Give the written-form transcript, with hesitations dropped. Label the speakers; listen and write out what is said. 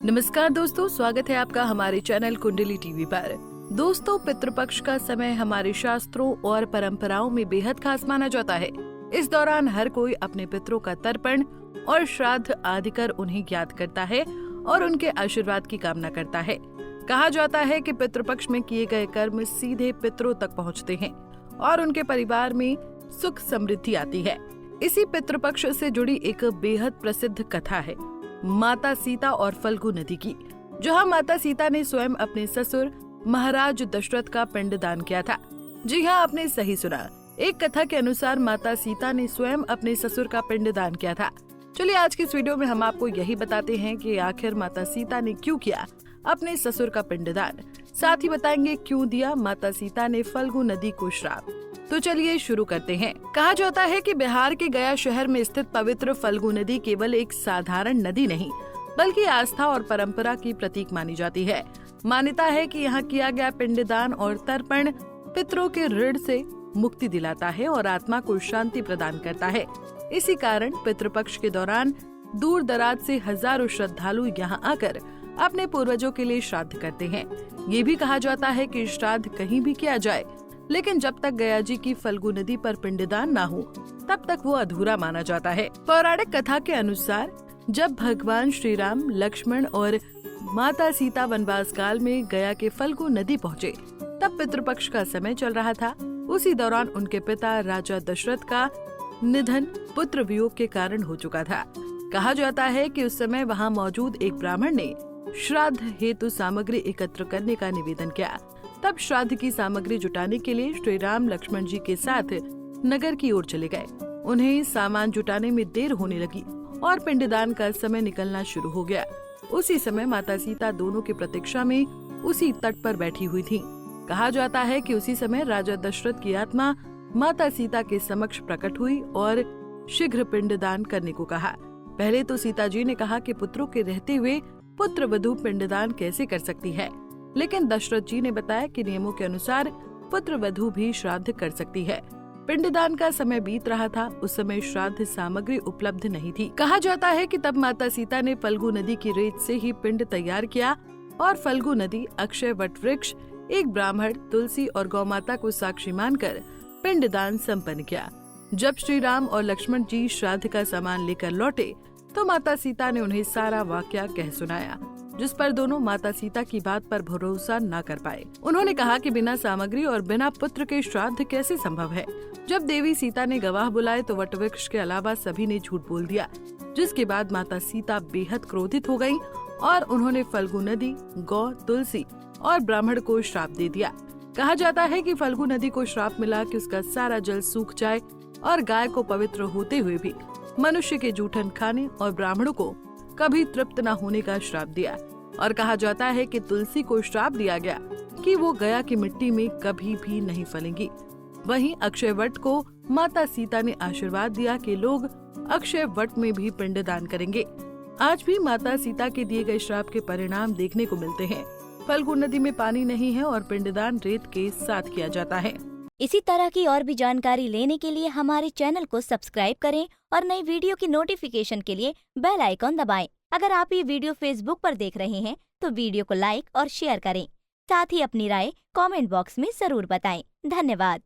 Speaker 1: नमस्कार दोस्तों, स्वागत है आपका हमारे चैनल कुंडली टीवी पर। दोस्तों, पितृपक्ष का समय हमारे शास्त्रों और परंपराओं में बेहद खास माना जाता है। इस दौरान हर कोई अपने पितरों का तर्पण और श्राद्ध आदि कर उन्हें याद करता है और उनके आशीर्वाद की कामना करता है। कहा जाता है कि पितृपक्ष में किए गए कर्म सीधे पितरों तक पहुँचते हैं और उनके परिवार में सुख समृद्धि आती है। इसी पितृपक्ष से जुड़ी एक बेहद प्रसिद्ध कथा है माता सीता और फल्गु नदी की, जहां माता सीता ने स्वयं अपने ससुर महाराज दशरथ का पिंडदान किया था। जी हां, आपने सही सुना। एक कथा के अनुसार माता सीता ने स्वयं अपने ससुर का पिंडदान किया था। चलिए आज की इस वीडियो में हम आपको यही बताते हैं कि आखिर माता सीता ने क्यों किया अपने ससुर का पिंडदान। साथ ही बताएंगे क्यों दिया माता सीता ने फल्गु नदी को श्राप। तो चलिए शुरू करते हैं। कहा जाता है कि बिहार के गया शहर में स्थित पवित्र फल्गु नदी केवल एक साधारण नदी नहीं, बल्कि आस्था और परंपरा की प्रतीक मानी जाती है। मान्यता है कि यहाँ किया गया पिंडदान और तर्पण पितरों के ऋण से मुक्ति दिलाता है और आत्मा को शांति प्रदान करता है। इसी कारण पितृपक्ष के दौरान दूर दराज से हजारों श्रद्धालु यहाँ आकर अपने पूर्वजों के लिए श्राद्ध करते हैं। ये भी कहा जाता है कि श्राद्ध कहीं भी किया जाए, लेकिन जब तक गया जी की फल्गु नदी पर पिंडदान ना हो तब तक वो अधूरा माना जाता है। पौराणिक कथा के अनुसार जब भगवान श्री राम, लक्ष्मण और माता सीता वनवास काल में गया के फल्गु नदी पहुँचे, तब पितृपक्ष का समय चल रहा था। उसी दौरान उनके पिता राजा दशरथ का निधन पुत्र वियोग के कारण हो चुका था। कहा जाता है कि उस समय वहाँ मौजूद एक ब्राह्मण ने श्राद्ध हेतु सामग्री एकत्र करने का निवेदन किया। तब श्राद्ध की सामग्री जुटाने के लिए श्री राम लक्ष्मण जी के साथ नगर की ओर चले गए। उन्हें सामान जुटाने में देर होने लगी और पिंडदान का समय निकलना शुरू हो गया। उसी समय माता सीता दोनों की प्रतीक्षा में उसी तट पर बैठी हुई थीं। कहा जाता है कि उसी समय राजा दशरथ की आत्मा माता सीता के समक्ष प्रकट हुई और शीघ्र पिंडदान करने को कहा। पहले तो सीता जी ने कहा कि पुत्रों के रहते हुए पुत्र वधू पिंडदान कैसे कर सकती है, लेकिन दशरथ जी ने बताया कि नियमों के अनुसार पुत्र वधू भी श्राद्ध कर सकती है। पिंडदान का समय बीत रहा था। उस समय श्राद्ध सामग्री उपलब्ध नहीं थी। कहा जाता है कि तब माता सीता ने फल्गु नदी की रेत से ही पिंड तैयार किया और फल्गु नदी, अक्षय वट वृक्ष, एक ब्राह्मण, तुलसी और गौ माता को साक्षी मानकर पिंडदान संपन्न किया। जब श्री राम और लक्ष्मण जी श्राद्ध का सामान लेकर लौटे तो माता सीता ने उन्हें सारा वाकया कह सुनाया, जिस पर दोनों माता सीता की बात पर भरोसा न कर पाए। उन्होंने कहा कि बिना सामग्री और बिना पुत्र के श्राद्ध कैसे संभव है। जब देवी सीता ने गवाह बुलाए तो वटवृक्ष के अलावा सभी ने झूठ बोल दिया, जिसके बाद माता सीता बेहद क्रोधित हो गयीं और उन्होंने फल्गु नदी, गौ, तुलसी और ब्राह्मण को श्राप दे दिया। कहा जाता है कि फल्गु नदी को श्राप मिला कि उसका सारा जल सूख जाए और गाय को पवित्र होते हुए भी मनुष्य के जूठन खाने और ब्राह्मणों को कभी तृप्त न होने का श्राप दिया। और कहा जाता है कि तुलसी को श्राप दिया गया कि वो गया की मिट्टी में कभी भी नहीं फलेंगी। वहीं अक्षय वट को माता सीता ने आशीर्वाद दिया कि लोग अक्षय वट में भी पिंडदान करेंगे। आज भी माता सीता के दिए गए श्राप के परिणाम देखने को मिलते हैं। फल्गु नदी में पानी नहीं है और पिंडदान रेत के साथ किया जाता है।
Speaker 2: इसी तरह की और भी जानकारी लेने के लिए हमारे चैनल को सब्सक्राइब करें और नई वीडियो की नोटिफिकेशन के लिए बेल आइकॉन दबाएं। अगर आप ये वीडियो फेसबुक पर देख रहे हैं तो वीडियो को लाइक और शेयर करें। साथ ही अपनी राय कमेंट बॉक्स में जरूर बताएं। धन्यवाद।